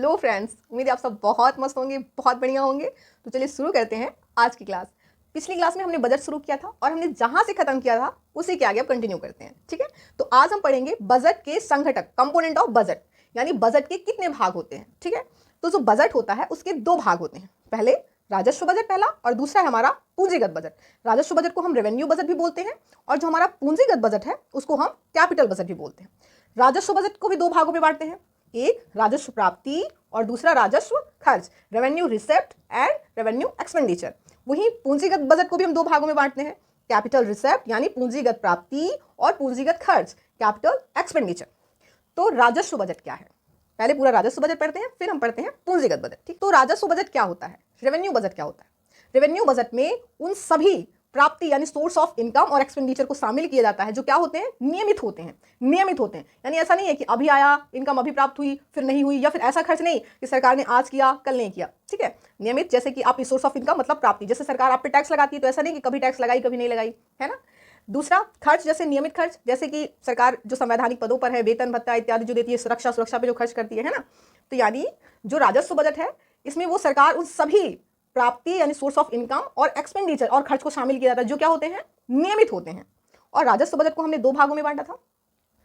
Hello friends, उम्मीद है आप सब बहुत मस्त होंगे, बहुत बढ़िया होंगे। तो चलिए शुरू करते हैं आज की क्लास। पिछली क्लास में हमने बजट शुरू किया था और हमने जहां से खत्म किया था उसी के आगे अब कंटिन्यू करते हैं। ठीक है, तो आज हम पढ़ेंगे बजट के संघटक, कंपोनेंट ऑफ बजट, यानी बजट के कितने भाग होते हैं। ठीक है, तो जो बजट होता है उसके दो भाग होते हैं। पहले राजस्व बजट पहला, और दूसरा है हमारा पूंजीगत बजट। राजस्व बजट को हम रेवेन्यू बजट भी बोलते हैं और जो हमारा पूंजीगत बजट है उसको हम कैपिटल बजट भी बोलते हैं। राजस्व बजट को भी दो भागों में बांटते हैं, एक राजस्व प्राप्ति और दूसरा राजस्व खर्च, रेवेन्यू रिसेप्ट एंड रेवेन्यू एक्सपेंडिचर। वहीं पूंजीगत बजट को भी हम दो भागों में बांटते हैं, कैपिटल रिसेप्ट यानी पूंजीगत प्राप्ति और पूंजीगत खर्च, कैपिटल एक्सपेंडिचर। तो राजस्व बजट क्या है, पहले पूरा राजस्व बजट पढ़ते हैं, फिर हम पढ़ते हैं पूंजीगत बजट। ठीक, तो राजस्व बजट क्या होता है, रेवेन्यू बजट क्या होता है। रेवेन्यू बजट में उन सभी प्राप्ति यानी सोर्स ऑफ इनकम और एक्सपेंडिचर को शामिल किया जाता है जो क्या होते हैं, नियमित होते हैं। नियमित होते हैं यानी ऐसा नहीं है कि अभी आया इनकम, अभी प्राप्त हुई फिर नहीं हुई, या फिर ऐसा खर्च नहीं कि सरकार ने आज किया कल नहीं किया। ठीक है, नियमित, जैसे कि आप सोर्स ऑफ इनकम मतलब प्राप्ति, जैसे सरकार आप पे टैक्स लगाती है तो ऐसा नहीं कि कभी टैक्स लगाई कभी नहीं लगाई, है ना। दूसरा खर्च, जैसे नियमित खर्च, जैसे कि सरकार जो संवैधानिक पदों पर है, वेतन भत्ता इत्यादि जो देती है, सुरक्षा पे जो खर्च करती है ना। तो यानी जो राजस्व बजट है इसमें वो सरकार उन सभी प्राप्ति यानी सोर्स ऑफ इनकम और एक्सपेंडिचर और खर्च को शामिल किया जाता है जो क्या होते हैं, नियमित होते हैं। और राजस्व बजट को हमने दो भागों में बांटा था,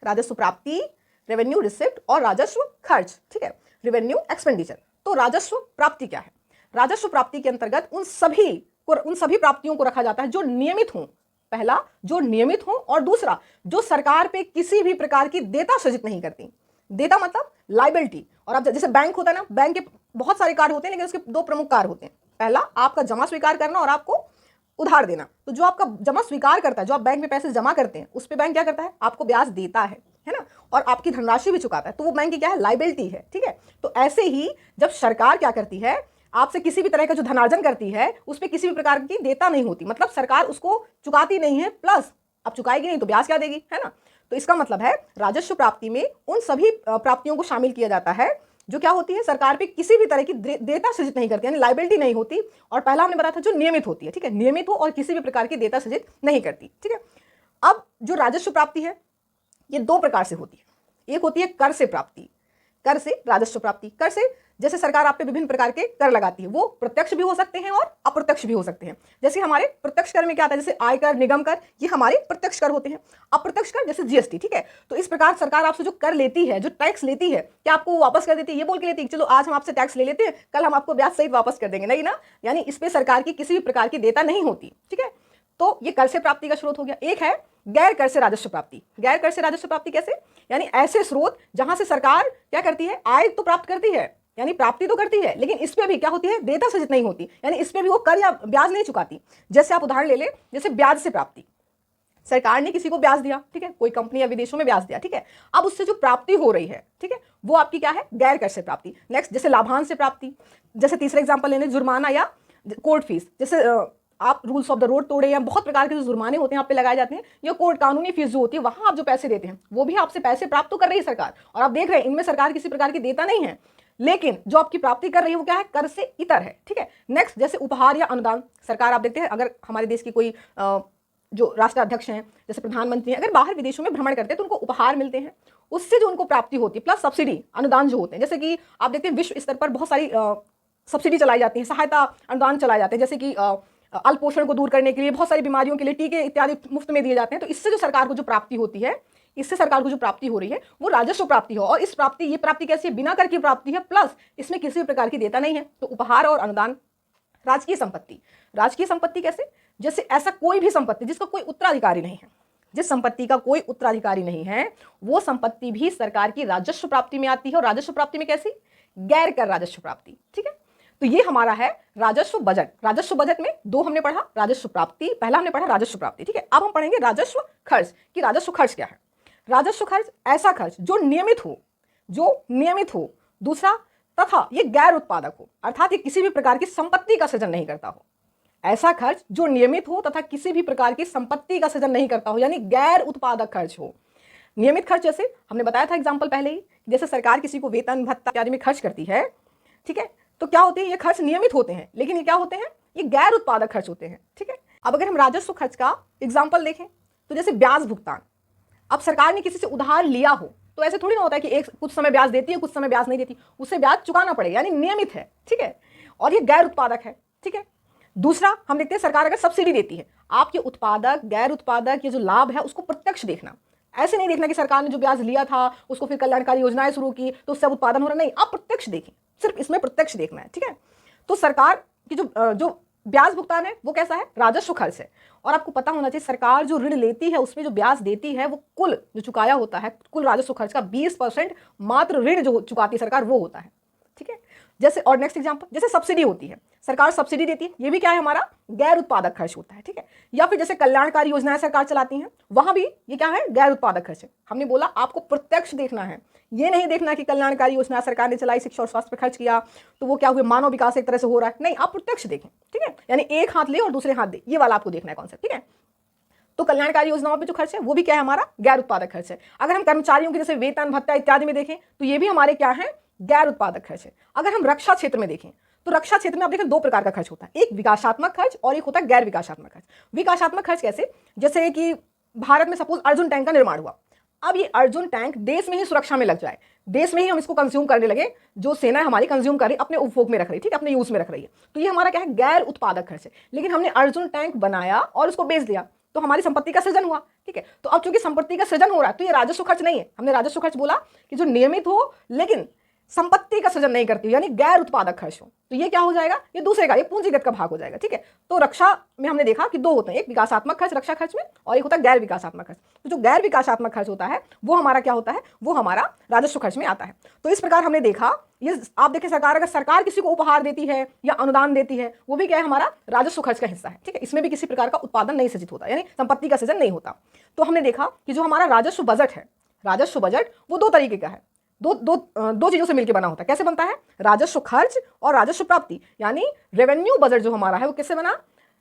राजस्व प्राप्ति रेवेन्यू रिसिप्ट और राजस्व खर्च। ठीक है, रेवेन्यू एक्सपेंडिचर। तो राजस्व प्राप्ति क्या है, राजस्व प्राप्ति के अंतर्गत उन सभी प्राप्तियों को रखा जाता है जो नियमित हों। पहला जो नियमित हो और दूसरा जो सरकार पे किसी भी प्रकार की देयता सृजित नहीं करती। देयता मतलब लायबिलिटी। और आप जैसे बैंक होता है ना, बैंक के बहुत सारे कार्य होते हैं लेकिन उसके दो प्रमुख कार्य होते हैं। पहला आपका जमा स्वीकार करना और आपको उधार देना। तो जो आपका जमा स्वीकार करता है, जो आप बैंक में पैसे जमा करते हैं, उस पे बैंक क्या करता है, आपको ब्याज देता है ना, और आपकी धनराशि भी चुकाता है, तो वो बैंक की क्या है, लायबिलिटी है। ठीक है, तो ऐसे ही जब सरकार क्या करती है, आपसे किसी भी तरह का जो धनार्जन करती है उस पर किसी भी प्रकार की देयता नहीं होती, मतलब सरकार उसको चुकाती नहीं है, प्लस अब चुकाएगी नहीं तो ब्याज क्या देगी, है ना। तो इसका मतलब है राजस्व प्राप्ति में उन सभी प्राप्तियों को शामिल किया जाता है जो क्या होती है, सरकार पे किसी भी तरह की देयता सृजित नहीं करती, यानी लायबिलिटी नहीं होती। और पहला हमने बताया था जो नियमित होती है। ठीक है, नियमित हो और किसी भी प्रकार की देयता सृजित नहीं करती। ठीक है, अब जो राजस्व प्राप्ति है ये दो प्रकार से होती है। एक होती है कर से प्राप्ति, कर से राजस्व प्राप्ति। कर से जैसे सरकार आप पे विभिन्न प्रकार के कर लगाती है, वो प्रत्यक्ष भी हो सकते हैं और अप्रत्यक्ष भी हो सकते हैं। जैसे हमारे प्रत्यक्ष कर में क्या आता है, जैसे आयकर, निगम कर, ये हमारे प्रत्यक्ष कर होते हैं। अप्रत्यक्ष कर जैसे जीएसटी। ठीक है, तो इस प्रकार सरकार आपसे जो कर लेती है, जो टैक्स लेती है, क्या आपको वापस कर देती है ये बोल के लेती है चलो आज हम आपसे टैक्स ले लेते हैं, कल हम आपको ब्याज सहित वापस कर देंगे, नहीं ना। यानी इस पे सरकार की किसी भी प्रकार की देयता नहीं होती। ठीक है, तो ये कर से प्राप्ति का स्रोत हो गया। एक है गैर कर से राजस्व प्राप्ति। गैर कर से राजस्व प्राप्ति कैसे, यानी ऐसे स्रोत जहां से सरकार क्या करती है, आय तो प्राप्त करती है, यानी प्राप्ति तो करती है, लेकिन इस पे भी क्या होती है, देयता सृजित नहीं होती, यानी इस पे भी वो कर या ब्याज नहीं चुकाती। जैसे आप उदाहरण ले ले, जैसे ब्याज से प्राप्ति, सरकार ने किसी को ब्याज दिया, ठीक है, कोई कंपनी या विदेशों में ब्याज दिया, ठीक है, अब उससे जो प्राप्ति हो रही है, ठीक है, वो आपकी क्या है, गैर कर से प्राप्ति। नेक्स्ट जैसे लाभांश से प्राप्ति, जैसे तीसरा एग्जांपल लेने, जुर्माना या कोर्ट फीस, जैसे आप रूल्स ऑफ द रोड तोड़े या बहुत प्रकार के जो जुर्माने होते हैं आप पे लगाए जाते हैं, या कोर्ट कानूनी फीस जो होती है, वहां आप जो पैसे देते हैं वो भी आपसे पैसे प्राप्त तो कर रही है सरकार, और आप देख रहे हैं इनमें सरकार किसी प्रकार की देता नहीं है, लेकिन जो आपकी प्राप्ति कर रही है वो क्या है, कर से इतर है। ठीक है, नेक्स्ट जैसे उपहार या अनुदान, सरकार आप देखते हैं अगर हमारे देश की कोई जो राष्ट्राध्यक्ष हैं, जैसे प्रधानमंत्री हैं, अगर बाहर विदेशों में भ्रमण करते हैं तो उनको उपहार मिलते हैं, उससे जो उनको प्राप्ति होती है, प्लस सब्सिडी अनुदान जो होते हैं, जैसे कि आप देखते हैं विश्व स्तर पर बहुत सारी सब्सिडी चलाई जाती है, सहायता अनुदान चलाए जाते हैं, जैसे कि अल्पोषण को दूर करने के लिए, बहुत सारी बीमारियों के लिए टीके इत्यादि मुफ्त में दिए जाते हैं। तो इससे जो सरकार को जो प्राप्ति होती है, इससे सरकार को जो प्राप्ति हो रही है वो राजस्व प्राप्ति हो, और इस प्राप्ति, ये प्राप्ति कैसी है, बिना कर की प्राप्ति है, प्लस इसमें किसी भी प्रकार की देयता नहीं है। तो उपहार और अनुदान। राजकीय संपत्ति, राजकीय संपत्ति कैसे, जैसे ऐसा कोई भी संपत्ति जिसका कोई उत्तराधिकारी नहीं है, जिस संपत्ति का कोई उत्तराधिकारी नहीं है, वो संपत्ति भी सरकार की राजस्व प्राप्ति में आती है। और राजस्व प्राप्ति में कैसी, गैर कर राजस्व प्राप्ति। ठीक है, तो ये हमारा है राजस्व बजट। राजस्व बजट में दो हमने पढ़ा, राजस्व प्राप्ति, पहला हमने पढ़ा राजस्व प्राप्ति। ठीक है, अब हम पढ़ेंगे राजस्व खर्च कि राजस्व खर्च क्या है। राजस्व खर्च ऐसा खर्च जो नियमित हो, जो नियमित हो, दूसरा तथा ये गैर उत्पादक हो, अर्थात ये किसी भी प्रकार की संपत्ति का सृजन नहीं करता हो। ऐसा खर्च जो नियमित हो तथा किसी भी प्रकार की संपत्ति का सृजन नहीं करता हो, यानी गैर उत्पादक खर्च हो। नियमित खर्च जैसे हमने बताया था एग्जाम्पल पहले ही, जैसे सरकार किसी को वेतन भत्ता इत्यादि में खर्च करती है, ठीक है, तो क्या होते हैं, ये खर्च नियमित होते हैं, लेकिन ये क्या होते हैं, ये गैर उत्पादक खर्च होते हैं। ठीक है, अब अगर हम राजस्व खर्च का एग्जाम्पल देखें तो जैसे ब्याज भुगतान, अब सरकार ने किसी से उधार लिया हो, तो ऐसे थोड़ी ना होता है कि एक कुछ समय ब्याज देती है, कुछ समय ब्याज नहीं देती, उसे ब्याज चुकाना पड़ेगा, यानी नियमित है, ठीक है। और ये गैर उत्पादक है, ठीक है। दूसरा हम देखते हैं सरकार अगर सब्सिडी देती है, आपके उत्पादक गैर उत्पादक ये जो लाभ है उसको प्रत्यक्ष देखना, ऐसे नहीं देखना कि सरकार ने जो ब्याज लिया था उसको फिर कल्याणकारी योजनाएं शुरू की तो उससे उत्पादन हो रहा, नहीं, आप प्रत्यक्ष देखें, सिर्फ इसमें प्रत्यक्ष देखना है, ठीक है। तो सरकार की जो ब्याज भुगतान है वो कैसा है, राजस्व खर्च है। और आपको पता होना चाहिए सरकार जो ऋण लेती है उसमें जो ब्याज देती है वो कुल जो चुकाया होता है, कुल राजस्व खर्च का 20% मात्र ऋण जो चुकाती है सरकार वो होता है, ठीक है। जैसे और नेक्स्ट एग्जांपल, जैसे सब्सिडी होती है, सरकार सब्सिडी देती है, ये भी क्या है हमारा गैर उत्पादक खर्च होता है, ठीक है। या फिर जैसे कल्याणकारी योजनाएं सरकार चलाती हैं, वहां भी ये क्या है, गैर उत्पादक खर्च है। हमने बोला आपको प्रत्यक्ष देखना है, ये नहीं देखना कि कल्याणकारी योजना सरकार ने चलाई, शिक्षा और स्वास्थ्य पर खर्च किया तो वो क्या हुए, मानव विकास एक तरह से हो रहा है, नहीं, आप प्रत्यक्ष देखें, ठीक है। यानी एक हाथ ले और दूसरे हाथ दे, ये वाला आपको देखना है कॉन्सेप्ट, ठीक है। तो कल्याणकारी योजनाओं पे जो खर्च है वो भी क्या है, हमारा गैर उत्पादक खर्च है। अगर हम कर्मचारियों के जैसे वेतन भत्ता इत्यादि में देखें तो ये भी हमारे क्या है, गैर उत्पादक खर्च है। अगर हम रक्षा क्षेत्र में देखें तो रक्षा क्षेत्र में आप देखें दो प्रकार का खर्च होता है, एक विकासात्मक खर्च और एक होता है गैर विकासात्मक खर्च। विकासात्मक खर्च कैसे, जैसे कि भारत में सपोज अर्जुन टैंक का निर्माण हुआ, अब ये अर्जुन टैंक देश में ही सुरक्षा में लग जाए, देश में ही हम इसको कंज्यूम करने लगे, जो सेना हमारी कंज्यूम कर रही, अपने उपभोग में रख रही, ठीक है, अपने यूज में रख रही है, तो ये हमारा क्या है, गैर उत्पादक खर्च है। लेकिन हमने अर्जुन टैंक बनाया और उसको बेच दिया तो हमारी संपत्ति का सृजन हुआ, ठीक है। तो अब चूंकि संपत्ति का सृजन हो रहा है तो ये राजस्व खर्च नहीं है। हमने राजस्व खर्च बोला कि जो नियमित हो लेकिन संपत्ति का सृजन नहीं करती, यानी गैर उत्पादक खर्च हो, तो ये क्या हो जाएगा, ये दूसरे का, ये पूंजीगत का भाग हो जाएगा, ठीक है। तो रक्षा में हमने देखा कि दो होते हैं, एक विकासात्मक खर्च रक्षा खर्च में और एक होता है गैर विकासात्मक खर्च। तो जो गैर विकासात्मक खर्च होता है वो हमारा क्या होता है, वो हमारा राजस्व खर्च में आता है। तो इस प्रकार हमने देखा, ये आप देखें सरकार अगर सरकार किसी को उपहार देती है या अनुदान देती है वो भी क्या है, हमारा राजस्व खर्च का हिस्सा है, ठीक है। इसमें भी किसी प्रकार का उत्पादन नहीं सृजित होता, यानी संपत्ति का सृजन नहीं होता। तो हमने देखा कि जो हमारा राजस्व बजट है, राजस्व बजट वो दो तरीके का है, दो चीजों से मिलकर बना होता है। कैसे बनता है, राजस्व खर्च और राजस्व प्राप्ति, यानी रेवेन्यू बजट जो हमारा है वो किससे बना,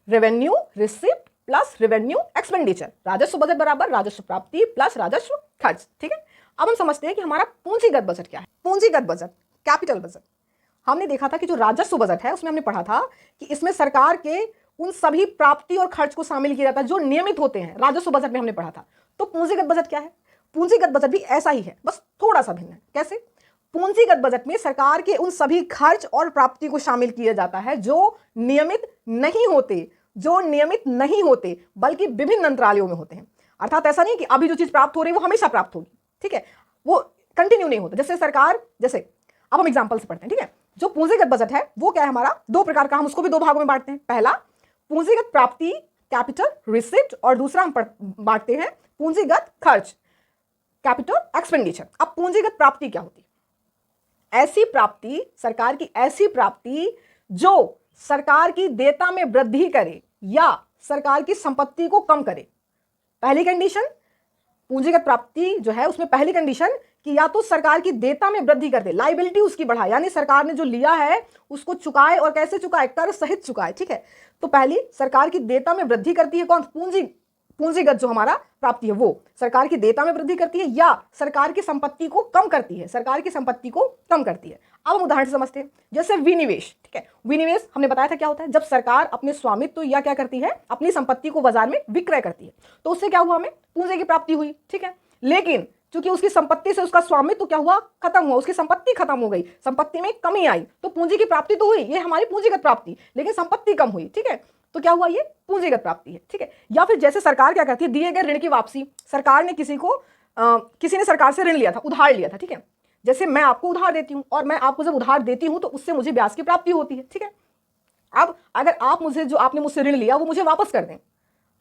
revenue receipt plus revenue expenditure, राजस्व बजट बराबर राजस्व प्राप्ति प्लस राजस्व खर्च, ठीक है। अब हम समझते हैं कि हमारा पूंजीगत बजट क्या है। पूंजीगत बजट, कैपिटल बजट, हमने देखा था कि जो राजस्व बजट है उसमें हमने पढ़ा था कि इसमें सरकार के उन सभी प्राप्ति और खर्च को शामिल किया जाता है जो नियमित होते हैं, राजस्व बजट में हमने पढ़ा था। तो पूंजीगत बजट क्या है, पूंजीगत बजट भी ऐसा ही है, बस थोड़ा सा भिन्न है। कैसे, पूंजीगत बजट में सरकार के उन सभी खर्च और प्राप्ति को शामिल किया जाता है जो नियमित नहीं होते, बल्कि विभिन्न अंतरालों में होते हैं। अर्थात ऐसा नहीं कि अभी जो चीज प्राप्त हो रही है वो हमेशा प्राप्त होगी, ठीक है, वो कंटिन्यू नहीं होता। जैसे सरकार, जैसे अब हम एग्जांपल से पढ़ते हैं, ठीक है। जो पूंजीगत बजट है वो क्या है, हमारा दो प्रकार का, हम उसको भी दो भागों में बांटते हैं। पहला पूंजीगत प्राप्ति कैपिटल रिसिप्ट और दूसरा हम बांटते हैं पूंजीगत खर्च कैपिटल एक्सपेंडिचर। अब पूंजीगत प्राप्ति क्या होती है, ऐसी प्राप्ति, सरकार की ऐसी प्राप्ति जो सरकार की देयता में वृद्धि करे या सरकार की संपत्ति को कम करे। पहली कंडीशन, पूंजीगत प्राप्ति जो है उसमें पहली कंडीशन कि या तो सरकार की देयता में वृद्धि कर दे, लाइबिलिटी उसकी बढ़ाए, यानी सरकार ने जो लिया है उसको चुकाए और कैसे चुकाए, कर सहित चुकाए, ठीक है। तो पहली सरकार की देयता में वृद्धि करती है कौन, पूंजीगत जो हमारा प्राप्ति है वो सरकार की देयता में वृद्धि करती है या सरकार की संपत्ति को कम करती है, सरकार की संपत्ति को कम करती है। अब हम उदाहरण से समझते हैं, जैसे विनिवेश, ठीक है। विनिवेश हमने बताया था क्या होता है, जब सरकार अपने स्वामित्व या क्या करती है, अपनी संपत्ति को बाजार में विक्रय करती है, तो उससे क्या हुआ, हमें पूंजी की प्राप्ति हुई, ठीक है। लेकिन चूंकि उसकी संपत्ति से उसका स्वामित्व क्या हुआ, खत्म हुआ, उसकी संपत्ति खत्म हो गई, संपत्ति में कमी आई, तो पूंजी की प्राप्ति तो हुई, ये हमारी पूंजीगत प्राप्ति, लेकिन संपत्ति कम हुई, ठीक है, तो क्या हुआ, ये पूंजीगत प्राप्ति है, ठीक है। या फिर जैसे सरकार क्या करती है, दिए गए ऋण की वापसी, सरकार ने किसी ने सरकार से ऋण लिया था, उधार लिया था, ठीक है। जैसे मैं आपको उधार देती हूं और मैं आपको जब उधार देती हूं तो उससे मुझे ब्याज की प्राप्ति होती है, ठीक है। अब अगर आप मुझे जो आपने मुझसे ऋण लिया वो मुझे वापस कर दें,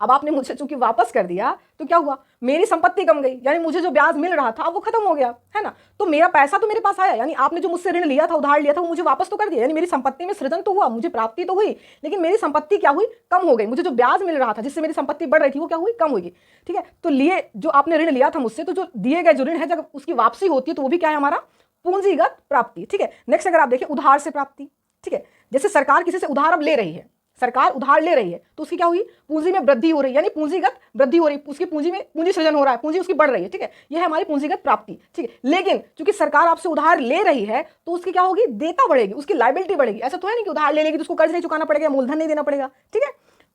अब आपने मुझे चूंकि वापस कर दिया तो क्या हुआ, मेरी संपत्ति कम गई, यानी मुझे जो ब्याज मिल रहा था अब वो खत्म हो गया, है ना। तो मेरा पैसा तो मेरे पास आया, यानी आपने जो मुझसे ऋण लिया था, उधार लिया था, वो मुझे वापस तो कर दिया, यानी मेरी संपत्ति में सृजन तो हुआ, मुझे प्राप्ति तो हुई, लेकिन मेरी संपत्ति क्या हुई, कम हो गई। मुझे जो ब्याज मिल रहा था जिससे मेरी संपत्ति बढ़ रही थी वो क्या हुई, कम होगी, ठीक है। तो लिए जो आपने ऋण लिया था मुझसे, तो जो दिए गए जो ऋण है जब उसकी वापसी होती है तो वो भी क्या है, हमारा पूंजीगत प्राप्ति, ठीक है। नेक्स्ट अगर आप देखिए उधार से प्राप्ति, ठीक है। जैसे सरकार किसी से उधार अब ले रही है, सरकार उधार ले रही है तो उसकी क्या हुई, पूंजी में वृद्धि हो रही है, यानी पूंजीगत वृद्धि हो रही है, उसकी पूंजी में पूंजी सृजन हो रहा है, पूंजी उसकी बढ़ रही है, ठीक है। यह है हमारी पूंजीगत प्राप्ति, ठीक है। लेकिन चूंकि सरकार आपसे उधार ले रही है तो उसकी क्या होगी, देयता बढ़ेगी, उसकी लायबिलिटी बढ़ेगी। ऐसा तो है नहीं कि उधार ले लेगी तो उसको कर्ज नहीं चुकाना पड़ेगा, मूलधन नहीं देना पड़ेगा, ठीक है।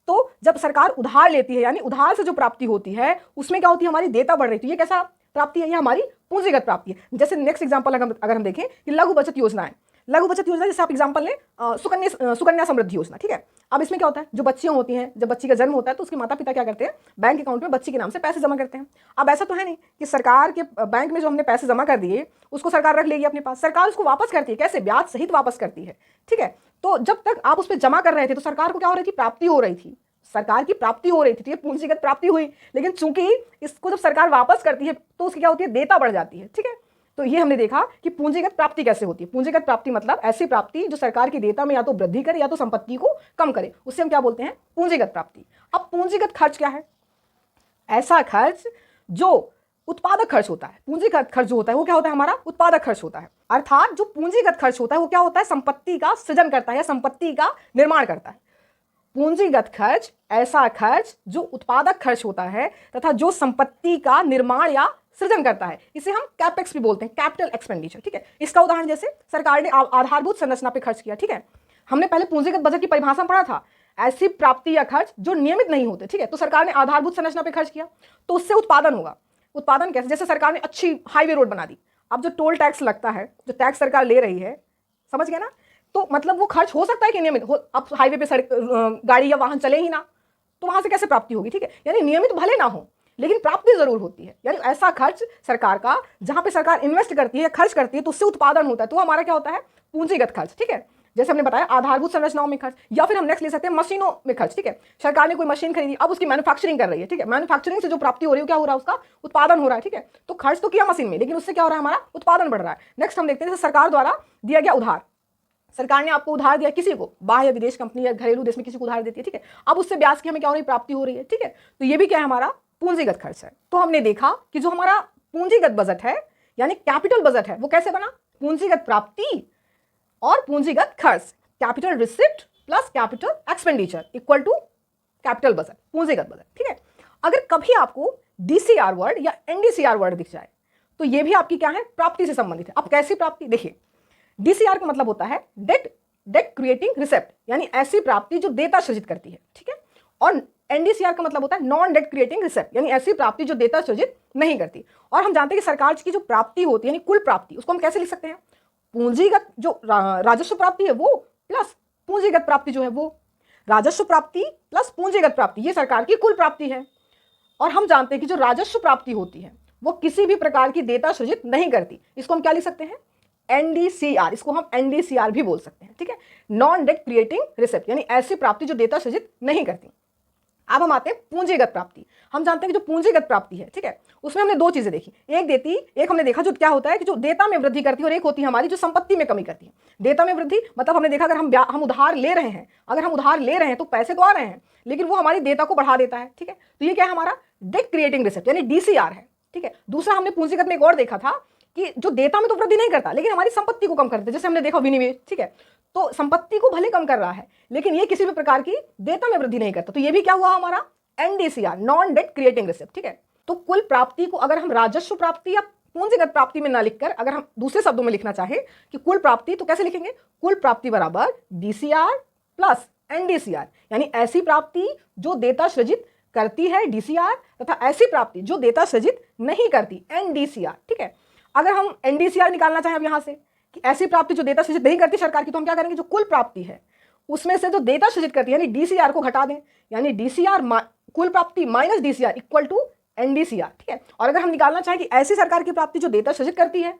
तो जब सरकार उधार लेती है, यानी उधार से जो प्राप्ति होती है उसमें क्या होती है, हमारी देयता बढ़ रही है, तो ये कैसा प्राप्ति है, ये हमारी पूंजीगत प्राप्ति है। जैसे नेक्स्ट एग्जांपल अगर हम देखें कि लघु बचत योजनाएं, लघु बचत योजना जैसे आप एग्जांपल लें सुकन्या समृद्धि योजना, ठीक है। अब इसमें क्या होता है, जो बच्चियां होती हैं, जब बच्ची का जन्म होता है तो उसके माता पिता क्या करते हैं, बैंक अकाउंट में बच्ची के नाम से पैसे जमा करते हैं। अब ऐसा तो है नहीं कि सरकार के बैंक में जो हमने पैसे जमा कर दिए उसको सरकार रख लेगी अपने पास, सरकार उसको वापस करती है। कैसे? ब्याज सहित वापस करती है, ठीक है। तो जब तक आप उस पर जमा कर रहे थे तो सरकार को क्या हो रही थी, प्राप्ति हो रही थी, सरकार की प्राप्ति हो रही थी, तो ये पूंजीगत प्राप्ति हुई। लेकिन चूंकि इसको जब सरकार वापस करती है तो उसकी क्या होती है, देयता बढ़ जाती है, ठीक है। तो ये हमने देखा कि पूंजीगत प्राप्ति कैसे होती है। पूंजीगत प्राप्ति मतलब ऐसी प्राप्ति जो सरकार की देयता में या तो वृद्धि करे या तो संपत्ति को कम करे, उससे हम क्या बोलते हैं, पूंजीगत प्राप्ति। अब पूंजीगत खर्च क्या है? ऐसा खर्च जो उत्पादक खर्च होता है। पूंजीगत खर्च जो होता है वो क्या होता है, हमारा उत्पादक खर्च होता है। अर्थात जो पूंजीगत खर्च होता है वो क्या होता है, संपत्ति का सृजन करता है या संपत्ति का निर्माण करता है। पूंजीगत खर्च ऐसा खर्च जो उत्पादक खर्च होता है तथा जो संपत्ति का निर्माण या सृजन करता है, इसे हम कैपेक्स भी बोलते हैं, कैपिटल एक्सपेंडिचर, ठीक है। इसका उदाहरण जैसे सरकार ने आधारभूत संरचना पे खर्च किया, ठीक है। हमने पहले पूंजीगत बजट की परिभाषा में पढ़ा था, ऐसी प्राप्ति या खर्च जो नियमित नहीं होते, ठीक है। तो सरकार ने आधारभूत संरचना पे खर्च किया तो उससे उत्पादन होगा। उत्पादन कैसे? जैसे सरकार ने अच्छी हाईवे रोड बना दी, अब जो टोल टैक्स लगता है, जो टैक्स सरकार ले रही है, समझ गए ना, तो मतलब वो खर्च हो सकता है कि नियमित हो। अब हाईवे पे सड़क गाड़ी या वाहन चले ही ना, तो वहां से कैसे प्राप्ति होगी, ठीक है। यानी नियमित भले ना हो लेकिन प्राप्ति जरूर होती है। यानी ऐसा खर्च सरकार का जहां पे सरकार इन्वेस्ट करती है, खर्च करती है, तो उससे उत्पादन होता है, तो हमारा क्या होता है, पूंजीगत खर्च, ठीक है। जैसे हमने बताया आधारभूत संरचनाओं में खर्च, या फिर हम नेक्स्ट ले सकते हैं मशीनों में खर्च, ठीक है। सरकार ने कोई मशीन खरीदी, अब उसकी मैन्युफैक्चरिंग कर रही है, ठीक है। मैन्युफैक्चरिंग से जो प्राप्ति हो रही है क्या हो रहा है, उसका उत्पादन हो रहा है, ठीक है। तो खर्च तो किया मशीन में, लेकिन उससे क्या हो रहा है, हमारा उत्पादन बढ़ रहा है। नेक्स्ट हम देखते हैं जैसे सरकार द्वारा दिया गया उधार, सरकार ने आपको उधार दिया किसी को, बाह्य विदेश कंपनी या घरेलू देश में किसी को उधार देती है, ठीक है। अब उससे ब्याज की हमें क्या हो रही है, प्राप्ति हो रही है, ठीक है। तो ये भी क्या है, हमारा पूंजीगत खर्च है। तो हमने देखा कि जो हमारा पूंजीगत बजट है यानी कैपिटल बजट है वो कैसे बना, पूंजीगत प्राप्ति और पूंजीगत खर्च, capital receipt plus capital expenditure equal to capital budget, पूंजीगत बजट, ठीक है। अगर कभी आपको डीसीआर वर्ड या एनडीसीआर वर्ड दिख जाए तो ये भी आपकी क्या है, प्राप्ति से संबंधित है। अब कैसी प्राप्ति, देखिए डीसीआर का मतलब होता है डेट क्रिएटिंग रिसेप्ट, यानी ऐसी प्राप्ति जो देयता सृजित करती है, ठीक है। और एनडीसीआर का मतलब होता है नॉन डेट क्रिएटिंग रिसेप्ट, यानी ऐसी प्राप्ति जो देयता सृजित नहीं करती। और हम जानते हैं कि सरकार की जो प्राप्ति होती है यानी कुल प्राप्ति, उसको हम कैसे लिख सकते हैं, पूंजीगत जो राजस्व प्राप्ति है वो प्लस पूंजीगत प्राप्ति जो है वो, राजस्व प्राप्ति प्लस पूंजीगत प्राप्ति, ये सरकार की कुल प्राप्ति है। और हम जानते हैं कि जो राजस्व प्राप्ति होती है वो किसी भी प्रकार की देयता सृजित नहीं करती, इसको हम क्या लिख सकते हैं, एनडीसीआर, इसको हम एनडीसीआर भी बोल सकते हैं, ठीक है। नॉन डेट क्रिएटिंग रिसेप्ट, यानी ऐसी प्राप्ति जो देयता सृजित नहीं करती। अब हम आते हैं पूंजीगत प्राप्ति। हम जानते हैं कि जो पूंजीगत प्राप्ति है, ठीक है, उसमें हमने दो चीजें देखी, एक हमने देखा जो क्या होता है कि जो देयता में वृद्धि करती है, और एक होती है हमारी जो संपत्ति में कमी करती है। देयता में वृद्धि मतलब हमने देखा अगर हम उधार ले रहे हैं, तो पैसे तो आ रहे हैं लेकिन वो हमारी देयता को बढ़ा देता है, ठीक है। तो ये क्या है, हमारा डेट क्रिएटिंग रिसेप्ट यानी डीसीआर है, ठीक है। दूसरा हमने पूंजीगत में एक और देखा था कि जो देयता में तो वृद्धि नहीं करता लेकिन हमारी संपत्ति को कम करता है, जैसे हमने देखा विनिवेश, ठीक है। तो संपत्ति को भले कम कर रहा है लेकिन ये किसी भी प्रकार की देयता में वृद्धि नहीं करता, तो ये भी क्या हुआ हमारा एनडीसीआर, नॉन डेट क्रिएटिंग रिसेप्ट, ठीक है। तो कुल प्राप्ति को अगर हम राजस्व प्राप्ति या पूंजीगत प्राप्ति में ना लिखकर अगर हम दूसरे शब्दों में लिखना चाहे कि कुल प्राप्ति, तो कैसे लिखेंगे, कुल प्राप्ति बराबर डीसीआर प्लस एनडीसीआर, यानी ऐसी प्राप्ति जो देयता सृजित करती है डीसीआर तथा ऐसी प्राप्ति जो देयता सृजित नहीं करती एनडीसीआर, ठीक है। अगर हम एनडीसीआर निकालना चाहें अब यहां से कि ऐसी प्राप्ति जो देयता सृजित नहीं करती सरकार की, तो हम क्या करेंगे, जो कुल प्राप्ति है उसमें से जो देयता सृजित करती है यानी डीसीआर को घटा दें, यानी डीसीआर कुल प्राप्ति माइनस डीसीआर इक्वल टू एनडीसीआर, ठीक है। और अगर हम निकालना चाहें कि ऐसी सरकार की प्राप्ति जो देयता सृजित करती है,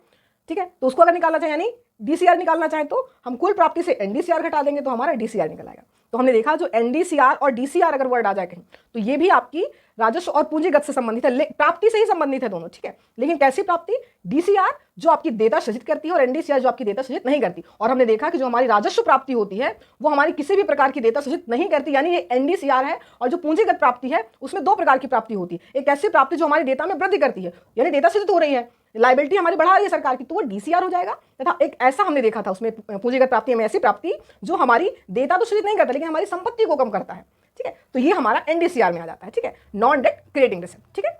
ठीक है, तो उसको अगर निकालना चाहें यानी डीसीआर निकालना चाहें तो हम कुल प्राप्ति से एनडीसीआर घटा देंगे तो हमारा डीसीआर निकल आएगा। तो हमने देखा जो एनडीसीआर और डीसीआर अगर वर्ड आ जाए कहीं तो ये भी आपकी राजस्व और पूंजीगत से संबंधित है, प्राप्ति से ही संबंधित है दोनों, ठीक है। लेकिन कैसी प्राप्ति, डीसीआर जो आपकी देयता सृजित करती है और एनडीसीआर जो आपकी देयता सृजित नहीं करती। और हमने देखा कि जो हमारी राजस्व प्राप्ति होती है वो हमारी किसी भी प्रकार की देयता सृजित नहीं करती, यानी ये एनडीसीआर है। और जो पूंजीगत प्राप्ति है उसमें दो प्रकार की प्राप्ति होती है, एक ऐसी प्राप्ति जो हमारी देयता में वृद्धि करती है यानी देयता सृजित हो रही है, लायबिलिटी हमारी बढ़ा रही है सरकार की, तो वो डीसीआर हो जाएगा। तथा एक ऐसा हमने देखा था उसमें पूंजीगत प्राप्ति में ऐसी प्राप्ति जो हमारी देयता तो सृजित नहीं करता लेकिन हमारी संपत्ति को कम करता है, ठीक है। तो ये हमारा एनडीसीआर में आ जाता है, ठीक है, नॉन डेट क्रिएटिंग रिसेप्ट, ठीक है।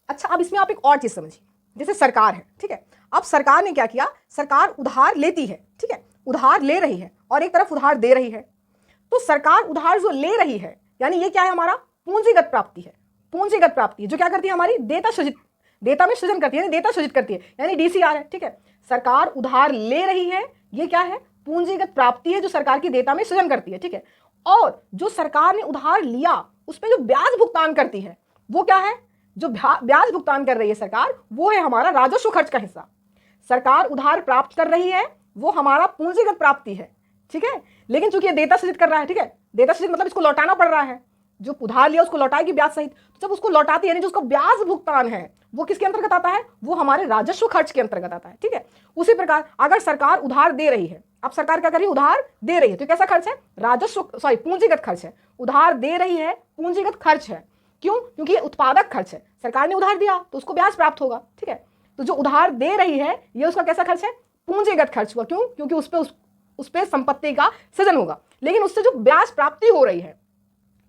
अच्छा, अब इसमें आप एक और चीज समझिए, जैसे सरकार है, ठीक है। अब सरकार ने क्या किया, सरकार उधार लेती है, ठीक है, उधार ले रही है और एक तरफ उधार दे रही है। तो सरकार उधार जो ले रही है यानी ये क्या है, हमारा पूंजीगत प्राप्ति है। पूंजीगत प्राप्ति जो क्या करती है, हमारी देयता सृजित देयता में सृजन करती है, यानी देयता सृजित करती है, यानी डीसीआर है। ठीक है, सरकार उधार ले रही है, ये क्या है, पूंजीगत प्राप्ति है जो सरकार की देयता में सृजन करती है। ठीक है, और जो सरकार ने उधार लिया उस पर जो ब्याज भुगतान करती है वो क्या है, जो ब्याज भुगतान कर रही है सरकार, वो है हमारा राजस्व खर्च का हिस्सा। सरकार उधार प्राप्त कर रही है वो हमारा पूंजीगत प्राप्ति है। ठीक है, लेकिन चूंकि ये देयता सृजित कर रहा है, ठीक है, देयता सृजित मतलब इसको लौटाना पड़ रहा है, जो उधार लिया उसको लौटाएगी ब्याज सहित। तो जब उसको लौटाती है यानी जो उसका ब्याज भुगतान है वो किसके अंतर्गत आता है, वो हमारे राजस्व खर्च के अंतर्गत आता है। ठीक है, उसी प्रकार अगर सरकार उधार दे रही है, अब सरकार क्या कर रही है, उधार दे रही है, तो कैसा खर्च है, राजस्व पूंजीगत खर्च है। उधार दे रही है पूंजीगत खर्च है, क्यों, क्योंकि ये उत्पादक खर्च है, सरकार ने उधार दिया तो उसको ब्याज प्राप्त होगा। ठीक है, तो जो उधार दे रही है ये उसका कैसा खर्च है, पूंजीगत खर्च हुआ, क्यों, क्योंकि उस पे संपत्ति का सृजन होगा। लेकिन उससे जो ब्याज प्राप्ति हो रही है,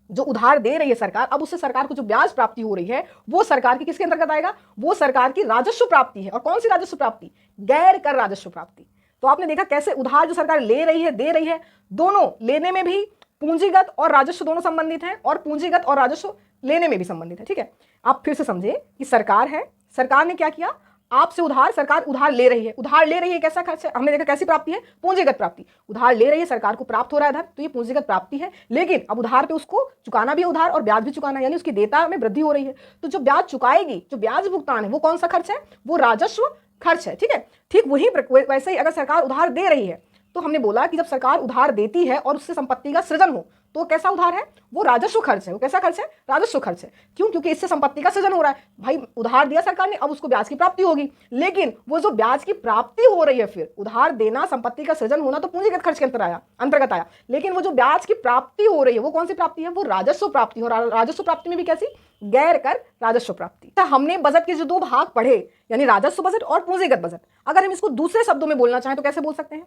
जो उधार दे रही है सरकार, अब उससे सरकार को जो ब्याज प्राप्ति हो रही है वो सरकार की किसके अंतर्गत आएगा, वो सरकार की राजस्व प्राप्ति है। और कौन सी राजस्व प्राप्ति, गैर कर राजस्व प्राप्ति। तो आपने देखा कैसे उधार जो सरकार ले रही है, दे रही है, दोनों लेने में भी पूंजीगत और राजस्व दोनों संबंधित हैं, और पूंजीगत और राजस्व लेने में भी संबंधित है। ठीक है, आप फिर से समझे कि सरकार है, सरकार ने क्या किया, आपसे उधार, सरकार उधार ले रही है, उधार ले रही है, कैसा खर्च है, हमने देखा कैसी प्राप्ति है, पूंजीगत प्राप्ति। उधार ले रही है, सरकार को प्राप्त हो रहा है धन, तो ये पूंजीगत प्राप्ति है। लेकिन अब उधार पे उसको चुकाना भी है उधार, और ब्याज भी चुकाना है, यानी उसकी देयता में वृद्धि हो रही है। तो जो ब्याज चुकाएगी, जो ब्याज भुगतान है, वो कौन सा खर्च है, वो राजस्व खर्च है। ठीक है, ठीक वही वैसे ही अगर सरकार उधार दे रही है, तो हमने बोला कि जब सरकार उधार देती है और उससे संपत्ति का सृजन हो तो कैसा उधार है, वो राजस्व खर्च है। वो कैसा खर्च है, राजस्व खर्च है, क्यों, क्योंकि इससे संपत्ति का सृजन हो रहा है। भाई उधार दिया सरकार ने, अब उसको ब्याज की प्राप्ति होगी, लेकिन वो जो ब्याज की प्राप्ति हो रही है, फिर उधार देना, संपत्ति का सृजन होना तो पूंजीगत खर्च के अंतर्गत आया, लेकिन वो जो ब्याज की प्राप्ति हो रही है वो कौन सी प्राप्ति है, वो राजस्व प्राप्ति। और राजस्व प्राप्ति में भी कैसी, गैर कर राजस्व प्राप्ति। हमने बजट के जो दो भाग पढ़े, यानी राजस्व बजट और पूंजीगत बजट, अगर हम इसको दूसरे शब्दों में बोलना चाहें तो कैसे बोल सकते हैं,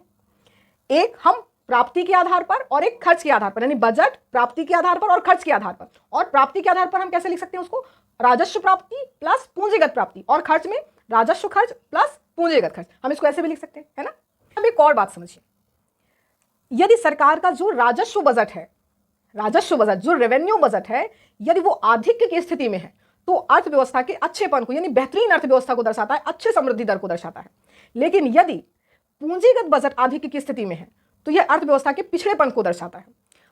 एक हम प्राप्ति के आधार पर और एक खर्च के आधार पर, यानी बजट प्राप्ति के आधार पर और खर्च के आधार पर। और प्राप्ति के आधार पर हम कैसे लिख सकते हैं उसको, राजस्व प्राप्ति प्लस पूंजीगत प्राप्ति, और खर्च में राजस्व खर्च प्लस पूंजीगत खर्च, हम इसको ऐसे भी लिख सकते हैं, है ना। अब एक और बात समझिए, यदि सरकार का जो राजस्व बजट है, राजस्व बजट जो रेवेन्यू बजट है, यदि वो आधिक्य की स्थिति में है तो अर्थव्यवस्था के अच्छेपन को, यानी बेहतरीन अर्थव्यवस्था को दर्शाता है, अच्छे समृद्धि दर को दर्शाता है। लेकिन यदि पूंजीगत बजट आधिक्य की स्थिति में है तो यह अर्थव्यवस्था के पिछड़ेपन को दर्शाता है।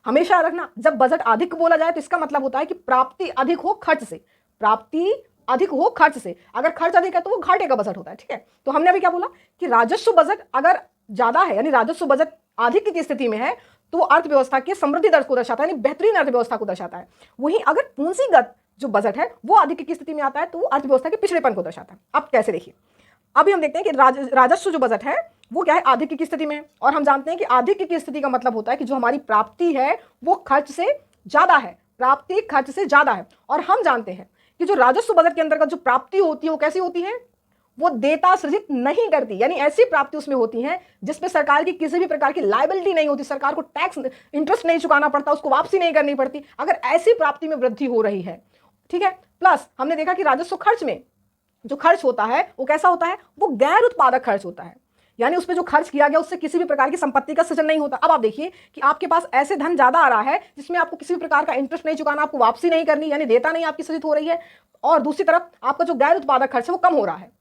हमेशा रखना, जब बजट अधिक बोला जाए तो इसका मतलब होता है कि प्राप्ति अधिक हो खर्च से, प्राप्ति अधिक हो खर्च से। अगर खर्च अधिक है तो वो घाटे का बजट होता है। ठीक है, तो हमने अभी क्या बोला कि राजस्व बजट अगर ज्यादा है, यानी राजस्व बजट आधिक्य की स्थिति में है, तो वो अर्थव्यवस्था की समृद्धि दर को दर्शाता है, यानी बेहतरीन अर्थव्यवस्था को दर्शाता है। वहीं अगर पूंजीगत जो बजट है वो आधिक्य की स्थिति में आता है तो वो अर्थव्यवस्था के पिछड़ेपन को दर्शाता है। अब कैसे देखिए, अभी हम देखते हैं कि राजस्व जो बजट है वो क्या है, आधिक्य की स्थिति में। और हम जानते हैं कि आधिक्य की स्थिति का मतलब होता है कि जो हमारी प्राप्ति है वो खर्च से ज्यादा है, प्राप्ति खर्च से ज्यादा है। और हम जानते हैं कि जो राजस्व बजट के अंतर्गत जो प्राप्ति होती है वो कैसी होती है, वो देयता सृजित नहीं करती, यानी ऐसी प्राप्ति उसमें होती है जिसमें सरकार की किसी भी प्रकार की लायबिलिटी नहीं होती, सरकार को टैक्स इंटरेस्ट नहीं चुकाना पड़ता, उसको वापसी नहीं करनी पड़ती, अगर ऐसी प्राप्ति में वृद्धि हो रही है। ठीक है, प्लस हमने देखा कि राजस्व खर्च में जो खर्च होता है वो कैसा होता है, वो गैर उत्पादक खर्च होता है, यानी उसमें जो खर्च किया गया उससे किसी भी प्रकार की संपत्ति का सृजन नहीं होता। अब आप देखिए कि आपके पास ऐसे धन ज्यादा आ रहा है जिसमें आपको किसी भी प्रकार का इंटरेस्ट नहीं चुकाना, आपको वापसी नहीं करनी, यानी देयता नहीं आपकी सृजित हो रही है। और दूसरी तरफ आपका जो गैर उत्पादक खर्च है वो कम हो रहा है,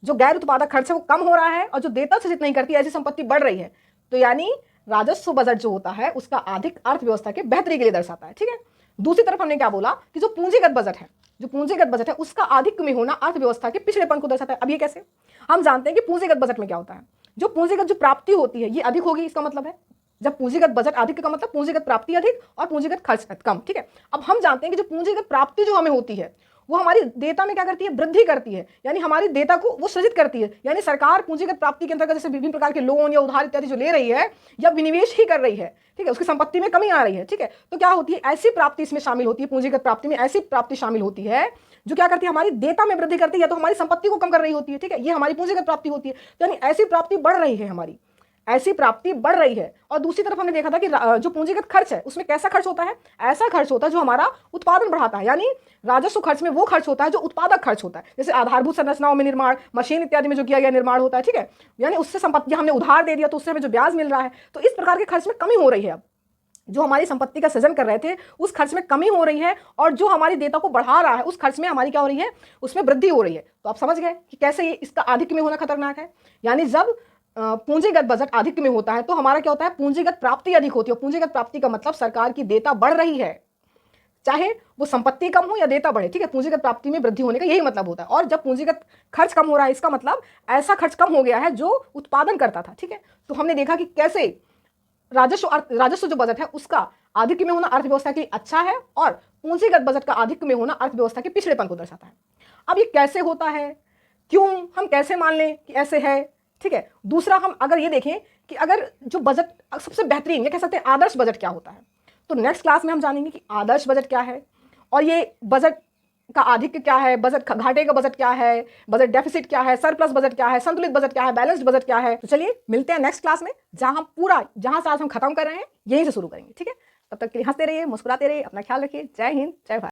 जो गैर उत्पादक खर्च है वो कम हो रहा है, और जो देयता सृजित नहीं करती ऐसी संपत्ति बढ़ रही है। तो यानी राजस्व बजट जो होता है उसका अधिक अर्थव्यवस्था के बेहतरी के लिए दर्शाता है। ठीक है, दूसरी तरफ हमने क्या बोला कि जो पूंजीगत बजट है, जो पूंजीगत बजट है उसका आधिक्य में होना अर्थव्यवस्था के पिछड़ेपन को दर्शाता है। अब ये कैसे, हम जानते हैं कि पूंजीगत बजट में क्या होता है, जो पूंजीगत जो प्राप्ति होती है ये अधिक होगी, इसका मतलब है जब पूंजीगत बजट अधिक का मतलब पूंजीगत प्राप्ति अधिक और पूंजीगत खर्च कम। ठीक है, अब हम जानते हैं कि जो पूंजीगत प्राप्ति जो हमें होती है वो हमारी देयता में क्या करती है, वृद्धि करती है, यानी हमारी देयता को वो सृजित करती है। यानी सरकार पूंजीगत प्राप्ति के अंतर्गत जैसे विभिन्न प्रकार के लोन या उधार इत्यादि जो ले रही है या विनिवेश ही कर रही है, ठीक है, उसकी संपत्ति में कमी आ रही है। ठीक है, तो क्या होती है, ऐसी प्राप्ति इसमें शामिल होती है, पूंजीगत प्राप्ति में ऐसी प्राप्ति शामिल होती है जो क्या करती है, हमारी देयता में वृद्धि करती है, तो हमारी संपत्ति को कम कर रही होती है। ठीक है, ये हमारी पूंजीगत प्राप्ति होती है, यानी ऐसी प्राप्ति बढ़ रही है, हमारी ऐसी प्राप्ति बढ़ रही है। और दूसरी तरफ हमने देखा था कि जो पूंजीगत खर्च है उसमें कैसा खर्च होता है, ऐसा खर्च होता है जो हमारा उत्पादन बढ़ाता है, यानी राजस्व खर्च में वो खर्च होता है जो उत्पादक खर्च होता है, जैसे आधारभूत संरचनाओं में निर्माण, मशीन इत्यादि में जो किया गया निर्माण होता है। ठीक है, यानी उससे संपत्ति हमने उधार दे दिया तो उससे हमें जो ब्याज मिल रहा है, तो इस प्रकार के खर्च में कमी हो रही है। अब जो हमारी संपत्ति का सृजन कर रहे थे उस खर्च में कमी हो रही है, और जो हमारी देयता को बढ़ा रहा है उस खर्च में हमारी क्या हो रही है, उसमें वृद्धि हो रही है। तो आप समझ गए कि कैसे ये इसका आधिक्य में होना खतरनाक है। यानी जब पूंजीगत बजट आधिक्य में होता है तो हमारा क्या होता है, पूंजीगत प्राप्ति अधिक होती है। पूंजीगत प्राप्ति का मतलब सरकार की देयता बढ़ रही है, चाहे वो संपत्ति कम हो या देयता बढ़े, ठीक है। पूंजीगत प्राप्ति में वृद्धि होने का यही मतलब होता है। और जब पूंजीगत खर्च कम हो रहा है इसका मतलब ऐसा खर्च कम हो गया है जो उत्पादन करता था, ठीक है। तो हमने देखा कि कैसे राजस्व जो बजट है उसका आधिक्य में होना अर्थव्यवस्था के लिए अच्छा है, और पूंजीगत बजट का आधिक्य में होना अर्थव्यवस्था के पिछड़ेपन को दर्शाता है। अब ये कैसे होता है, क्यों, हम कैसे मान लें कि ऐसे है, ठीक है। दूसरा, हम अगर ये देखें कि अगर जो बजट सबसे बेहतरीन, ये कह सकते हैं आदर्श बजट क्या होता है, तो नेक्स्ट क्लास में हम जानेंगे कि आदर्श बजट क्या है, और ये बजट का आधिक्य क्या है, बजट घाटे का बजट क्या है, बजट डेफिसिट क्या है, सरप्लस बजट क्या है, संतुलित बजट क्या है, बैलेंस्ड बजट क्या है। तो चलिए मिलते हैं नेक्स्ट क्लास में, जहां से आज हम खत्म कर रहे हैं यहीं से शुरू करेंगे, ठीक है। तब तक के लिए हंसते रहिए, मुस्कुराते रहिए, अपना ख्याल रखिए। जय हिंद, जय भारत।